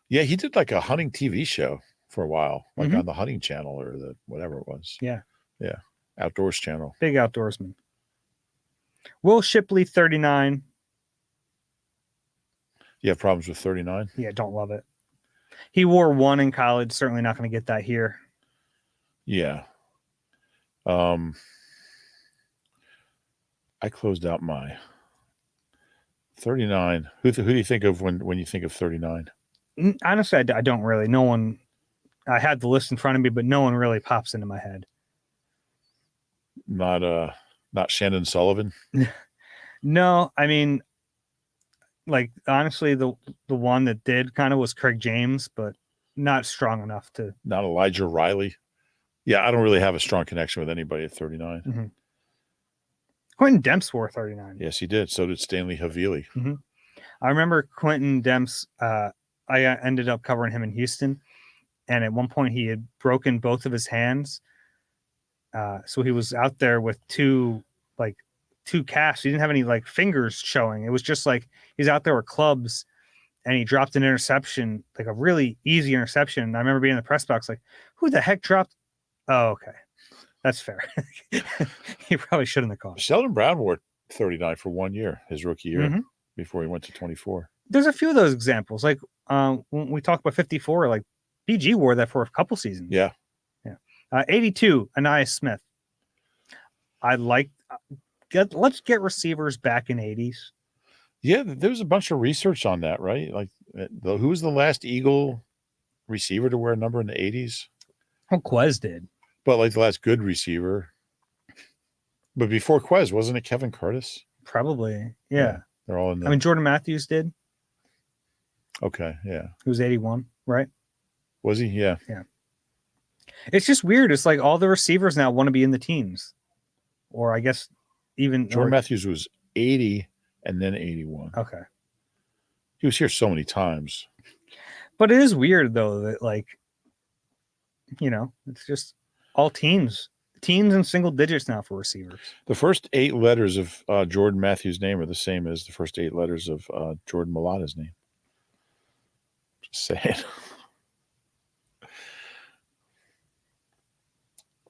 Yeah. He did like a hunting TV show for a while, like on the hunting channel or the whatever it was. Yeah. Yeah. Outdoors channel. Big outdoorsman. Will Shipley, 39. You have problems with 39? Yeah, don't love it. He wore 1 in college. Certainly not going to get that here. Yeah. I closed out my 39. Who do you think of when you think of 39? Honestly, I don't really. No one. I had the list in front of me, but no one really pops into my head. Not Shannon Sullivan. No, I mean, honestly, the one that did kind of was Craig James, but not strong enough to. Not Elijah Riley. Yeah, I don't really have a strong connection with anybody at 39. Mm-hmm. Quentin Demps wore 39. Yes, he did. So did Stanley Havili. Mm-hmm. I remember Quentin Demps. I ended up covering him in Houston, and at one point he had broken both of his hands. So he was out there with two casts. He didn't have any fingers showing. It was just he's out there with clubs, and he dropped an interception, a really easy interception. And I remember being in the press box who the heck dropped? Oh, okay. That's fair. He probably shouldn't have caught it. Sheldon Brown wore 39 for 1 year, his rookie year, before he went to 24. There's a few of those examples. When we talk about 54, PG wore that for a couple seasons. Yeah. Yeah. 82, Anais Smith. Let's get receivers back in 80s. Yeah, there was a bunch of research on that, right? Who was the last Eagle receiver to wear a number in the 80s? Well, Quez did. But the last good receiver. But before Quez, wasn't it Kevin Curtis? Probably. Yeah. They're all in the. I mean, Jordan Matthews did. Okay. Yeah. He was 81, right? Was he? Yeah. Yeah. It's just weird. It's all the receivers now want to be in the teams. Or I guess even. Jordan Matthews was 80 and then 81. Okay. He was here so many times. But it is weird, though, that, it's just all teams in single digits now for receivers. The first 8 letters of Jordan Matthews' name are the same as the first 8 letters of Jordan Mailata's name. Just saying.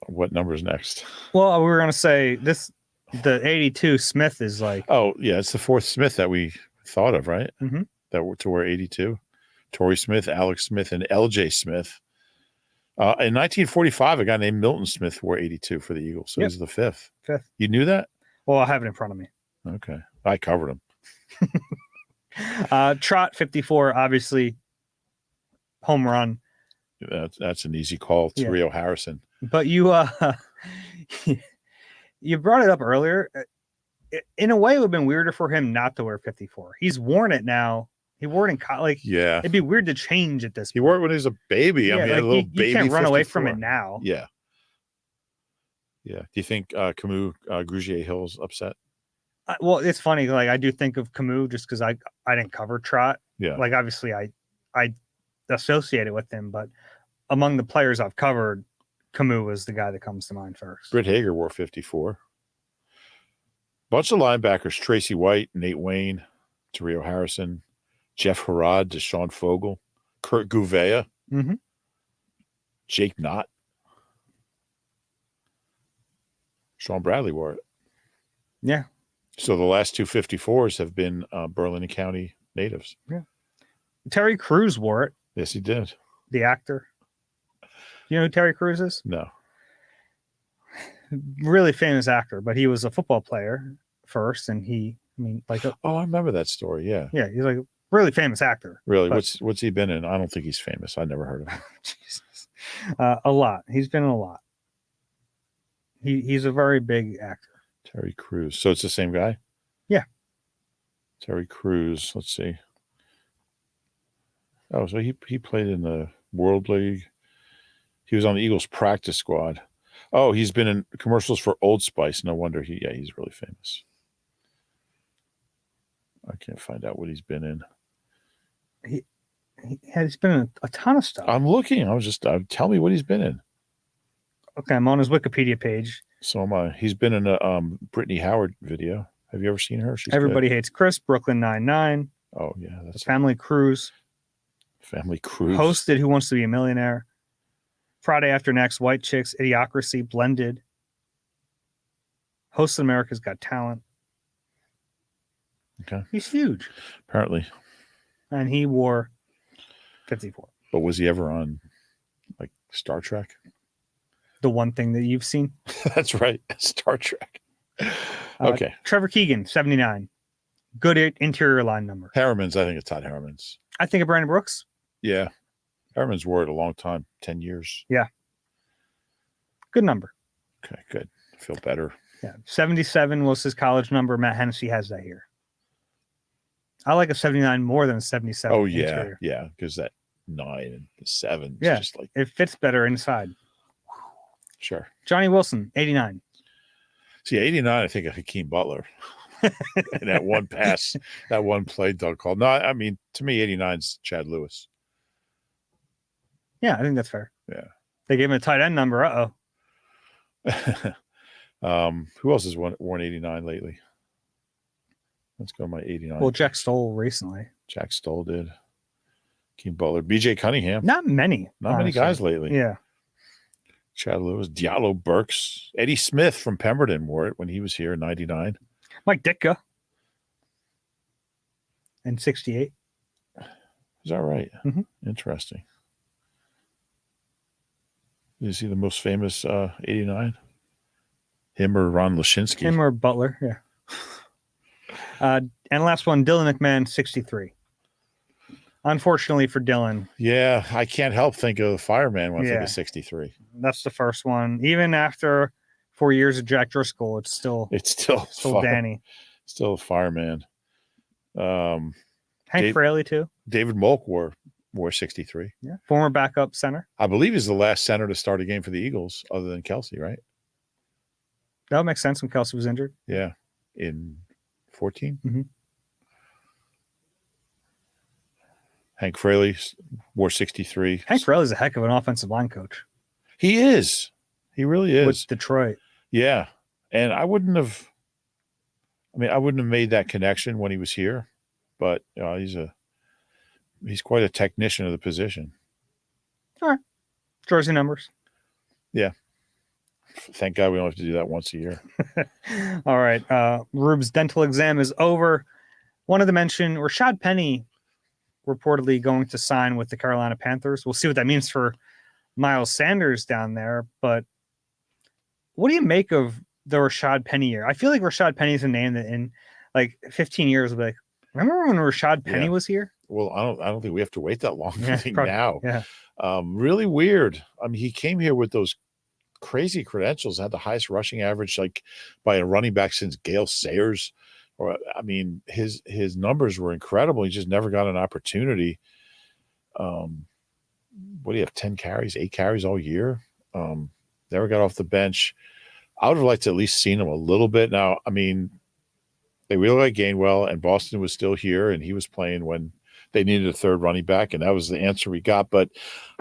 What number's next? Well, we were going to say the 82 Smith is Oh, yeah. It's the 4th Smith that we thought of, right? Mm-hmm. That were to wear 82. Torrey Smith, Alex Smith, and L.J. Smith. In 1945, a guy named Milton Smith wore 82 for the Eagles. So he's the 5th. 5th. You knew that? Well, I have it in front of me. Okay. I covered him. Trot, 54, obviously, home run. That's an easy call to Yeah. Rio Harrison. But you you brought it up earlier. In a way, it would have been weirder for him not to wear 54. He's worn it now. He wore it in college. Yeah. It'd be weird to change at this He point. wore it when he was a baby. Yeah, I mean, like a little baby. you can't run away 54. from it now. Yeah. Yeah. Do you think Camus Grugier Hill's upset? Well, it's funny. Like I do think of Camus just because I didn't cover Trot. Yeah. Like obviously I associate it with him, but among the players I've covered, Camus was the guy that comes to mind first. Britt Hager wore 54. Bunch of linebackers: Tracy White, Nate Wayne, Rio Harrison, Jeff Harrod, Deshaun Fogel, Kurt Gouveia, Mm-hmm. Jake Knott. Sean Bradley wore it. Yeah. So the last two 54s have been Berlin County natives. Yeah. Terry Crews wore it. Yes, he did. The actor. You know who Terry Crews is? No. Really famous actor, but he was a football player first, and Oh, I remember that story. Yeah. Yeah, he's like a really famous actor. Really? But, What's he been in? I don't think he's famous. I never heard of him. Jesus. A lot. He's been in a lot. He's a very big actor. Terry Crews. So it's the same guy? Yeah. Terry Crews. Let's see. Oh, so he played in the World League. He was on the Eagles practice squad. Oh, he's been in commercials for Old Spice. No wonder he's really famous. I can't find out what he's been in. He's been in a ton of stuff. I'm looking. Tell me what he's been in. Okay, I'm on his Wikipedia page. So am I. He's been in a Brittany Howard video. Have you ever seen her? She's Everybody good. Hates Chris, Brooklyn Nine-Nine. Oh, yeah. That's Family Cruise. Family Cruise. Hosted Who Wants to Be a Millionaire. Friday After Next, White Chicks, Idiocracy, Blended. Hosted America's Got Talent. Okay. He's huge. Apparently. And he wore 54. But was he ever on like Star Trek? The one thing that you've seen. That's right. Star Trek. Okay. Trevor Keegan, 79. Good interior line number. Harriman's, I think it's Todd Harriman's. I think of Brandon Brooks. Yeah. Harriman's wore it a long time, 10 years. Yeah. Good number. Okay, good. I feel better. Yeah. 77 was his college number. Matt Hennessy has that here. I like a 79 more than a 77. Oh, yeah. interior. Yeah. Because that 9 and the 7 is Yeah. just like. It fits better inside. Sure. Johnny Wilson, 89. See, 89, I think of Hakeem Butler. And that one pass, that one play Doug called. No, I mean, to me, 89's Chad Lewis. Yeah, I think that's fair. Yeah. They gave him a tight end number. Who else has worn 89 lately? Let's go my 89. Well, Jack Stoll recently. Jack Stoll did. Hakeem Butler. BJ Cunningham. Not many. Not many guys lately. Yeah. Chad Lewis, Diallo Burks, Eddie Smith from Pemberton wore it when he was here in 99. Mike Ditka. And 68. Is that right? Mhm. Interesting. Did you see the most famous 89? Him or Ron Lashinsky? Him or Butler, yeah. And last one, Dylan McMahon, 63. Unfortunately for Dylan. Yeah, I can't help think of the fireman when I think Yeah. of 63. That's the first one. Even after 4 years of Jack Driscoll, it's still Danny. Still a fireman. Hank Dave- Fraley, too. David Molk wore 63. Yeah. Former backup center. I believe he's the last center to start a game for the Eagles other than Kelsey, right? That would make sense when Kelsey was injured. Yeah. In 14. Mhm. Hank Fraley wore 63. Hank Fraley's a heck of an offensive line coach. He is. He really is. With Detroit. Yeah. And I wouldn't have made that connection when he was here, but he's quite a technician of the position. All right. Jersey numbers. Yeah. Thank God we don't have to do that once a year. All right. Rube's dental exam is over. Wanted to mention Rashaad Penny reportedly going to sign with the Carolina Panthers. We'll see what that means for Miles Sanders down there. But what do you make of the Rashaad Penny year? I feel like Rashaad Penny is a name that in like 15 years will be like, remember when Rashaad Penny was here? Well, I don't think we have to wait that long. Yeah, I think now. Yeah. Really weird. I mean, he came here with those crazy credentials, had the highest rushing average like by a running back since Gale Sayers. Or I mean, his numbers were incredible. He just never got an opportunity. What do you have? 10 carries, 8 carries all year. Never got off the bench. I would have liked to at least seen him a little bit. Now, I mean, they really like Gainwell, and Boston was still here, and he was playing when they needed a third running back, and that was the answer we got. But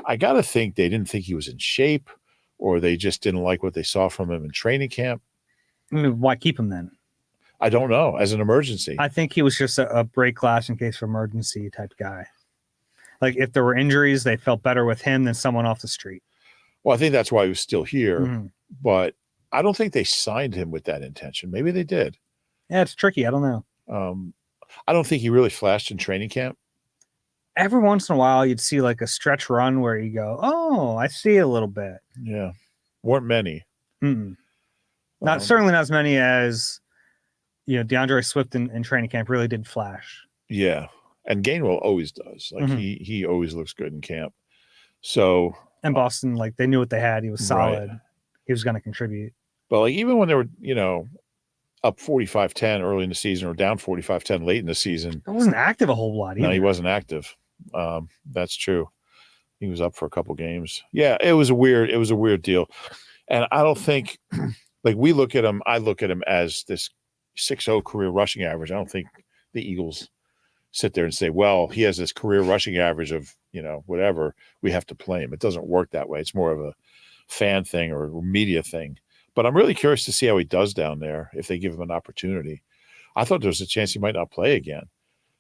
I got to think they didn't think he was in shape, or they just didn't like what they saw from him in training camp. I mean, why keep him then? I don't know. As an emergency. I think he was just a break glass in case of emergency type guy. Like if there were injuries, they felt better with him than someone off the street. Well, I think that's why he was still here, but I don't think they signed him with that intention. Maybe they did. Yeah, it's tricky. I don't know. I don't think he really flashed in training camp. Every once in a while, you'd see like a stretch run where you go, "Oh, I see a little bit." Yeah, weren't many. Not certainly not as many as DeAndre Swift in training camp really did flash. Yeah, and Gainwell always does. Like he always looks good in camp. So and Boston, like they knew what they had. He was solid. Right. He was going to contribute. But like even when they were up 45-10 early in the season or down 45-10 late in the season, he wasn't active a whole lot either. No, he wasn't active. That's true. He was up for a couple games. Yeah, it was a weird deal. And I don't think like we look at him, I look at him as this 6.0 career rushing average. I don't think the Eagles sit there and say, well, he has this career rushing average of, whatever, we have to play him. It doesn't work that way. It's more of a fan thing or a media thing. But I'm really curious to see how he does down there if they give him an opportunity. I thought there was a chance he might not play again.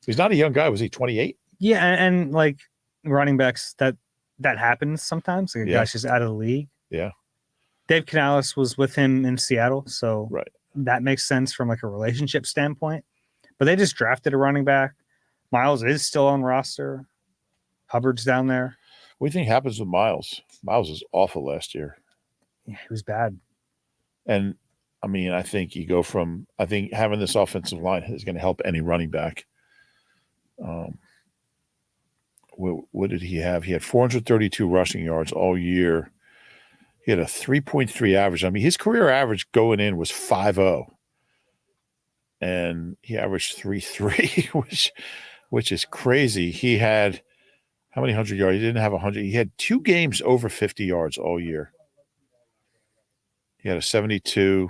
He's not a young guy. Was he 28? Yeah, and like running backs, that happens sometimes. Like a guy's just out of the league. Yeah. Dave Canales was with him in Seattle, so right. That makes sense from like a relationship standpoint. But they just drafted a running back. Miles is still on roster. Hubbard's down there. What do you think happens with Miles? Miles was awful last year. Yeah, he was bad. And I mean, I think having this offensive line is going to help any running back. What did he have? He had 432 rushing yards all year. He had a 3.3 average. I mean, his career average going in was 5.0. And he averaged 3.3, which is crazy. He had how many 100 yards? He didn't have 100. He had 2 games over 50 yards all year. He had a 72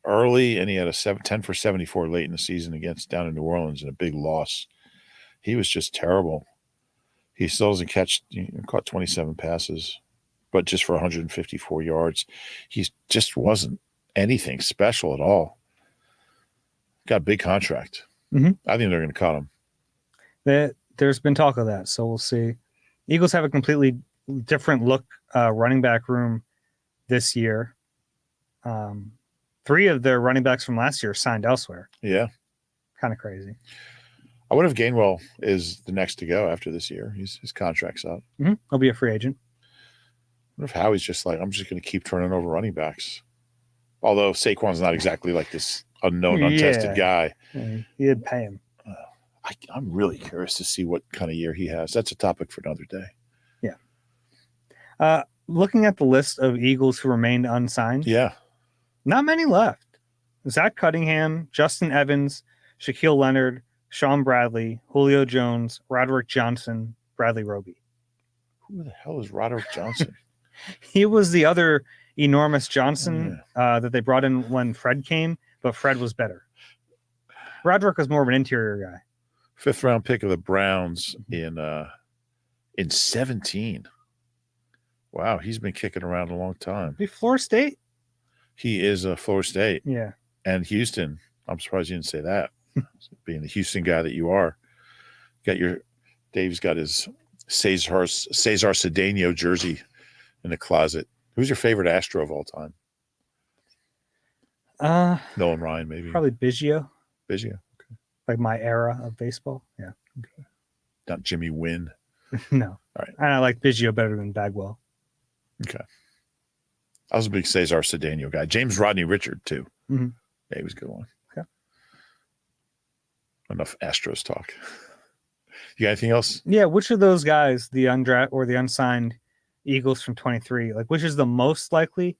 early, and he had a 10 for 74 late in the season down in New Orleans in a big loss. He was just terrible. He still doesn't caught 27 passes, but just for 154 yards. He just wasn't anything special at all. Got a big contract. I think they're going to cut him. There's been talk of that, so we'll see. Eagles have a completely different look running back room this year. 3 of their running backs from last year signed elsewhere. Yeah. Kind of crazy. I wonder if Gainwell is the next to go after this year. His contract's up. He'll be a free agent. I wonder if Howie's just like, I'm just going to keep turning over running backs. Although Saquon's not exactly like this unknown, untested guy. Yeah, you'd pay him. I'm really curious to see what kind of year he has. That's a topic for another day. Yeah. Looking at the list of Eagles who remained unsigned. Yeah. Not many left. Zach Cunningham, Justin Evans, Shaquille Leonard, Sean Bradley, Julio Jones, Roderick Johnson, Bradley Roby. Who the hell is Roderick Johnson? He was the other enormous Johnson that they brought in when Fred came, but Fred was better. Roderick was more of an interior guy. 5th round pick of the Browns in 17. Wow, he's been kicking around a long time. Be Florida State? He is a Florida State. Yeah. And Houston. I'm surprised you didn't say that. Being the Houston guy that you are. Dave's got his Cesar Cedeno jersey in the closet. Who's your favorite Astro of all time? Nolan Ryan, maybe. Probably Biggio. Biggio. Okay. Like my era of baseball. Yeah. Okay. Not Jimmy Wynn. No. All right. And I like Biggio better than Bagwell. Okay. I was a big Cesar Cedeno guy. James Rodney Richard, too. Mm-hmm. Yeah, he was a good one. Okay. Enough Astros talk. You got anything else Yeah, which of those guys, the undraft or the unsigned Eagles from 23, like which is the most likely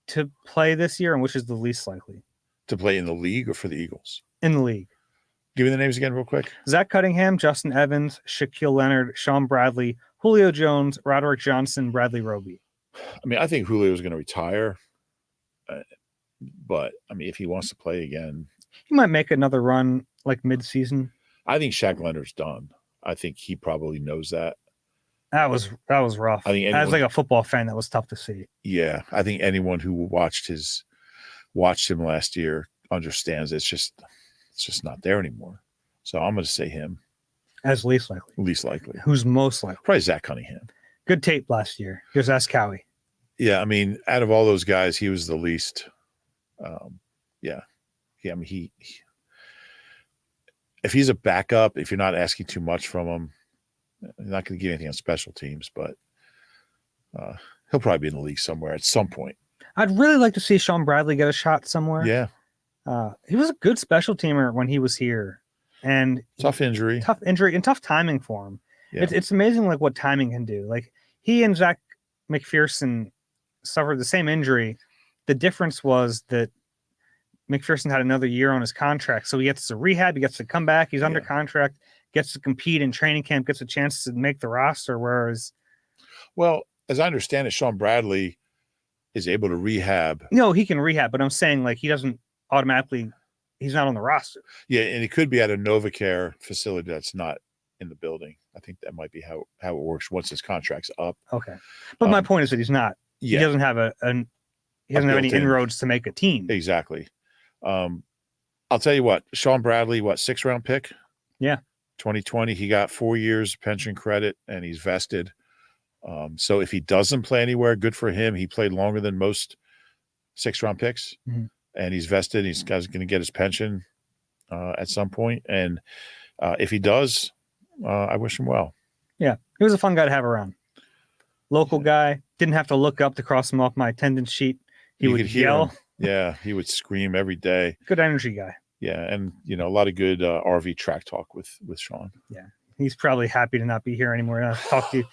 to play this year and which is the least likely to play in the league or for the Eagles? in the league? Give me the names again real quick. Zach Cunningham, Justin Evans, Shaquille Leonard, Sean Bradley, Julio Jones, Roderick Johnson, Bradley Roby. I mean, I think Julio is going to retire. But, I mean, if he wants to play again. He might make another run like mid-season. I think Shaq Leonard's done. I think he probably knows that. That was rough. I think as like a football fan, that was tough to see. Yeah, I think anyone who watched him last year understands it's just not there anymore. So I'm going to say him as least likely. Least likely. Who's most likely? Probably Zach Cunningham. Good tape last year. Here's Ask Cowie. Yeah, I mean, out of all those guys, he was the least. Yeah. I mean, he if he's a backup, if you're not asking too much from him, you're not going to get anything on special teams, but he'll probably be in the league somewhere at some point. I'd really like to see Sean Bradley get a shot somewhere. Yeah. He was a good special teamer when he was here. And tough injury and tough timing for him. Yeah. It's amazing like what timing can do. Like he and Zach McPherson suffered the same injury. The difference was that McPherson had another year on his contract. So he gets to rehab, he gets to come back, he's under contract, gets to compete in training camp, gets a chance to make the roster. Whereas, well, as I understand it, Sean Bradley is able to rehab. No, he can rehab, but I'm saying like he doesn't automatically, he's not on the roster. Yeah, and he could be at a NovaCare facility that's not in the building. I think that might be how it works once his contract's up. Okay. But my point is that he's not. Yeah. He doesn't have he doesn't have any inroads to make a team. Exactly. I'll tell you what, Sean Bradley, 6th round pick? Yeah. 2020, he got 4 years pension credit and he's vested. So if he doesn't play anywhere, good for him. He played longer than most 6th round picks and he's vested. He's going to get his pension at some point. And if he does, I wish him well. Yeah. He was a fun guy to have around. Local guy. Didn't have to look up to cross him off my attendance sheet. He would yell. Yeah, he would scream every day. Good energy guy. Yeah, and a lot of good RV track talk with Sean. Yeah, he's probably happy to not be here anymore. Talk to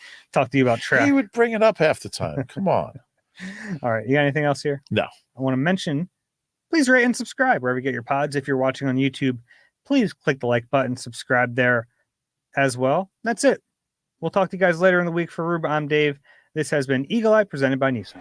you about track. He would bring it up half the time. Come on. All right, you got anything else here? No. I want to mention, please rate and subscribe wherever you get your pods. If you're watching on YouTube, please click the like button, subscribe there as well. That's it. We'll talk to you guys later in the week. For Rube, I'm Dave. This has been Eagle Eye presented by Nissan.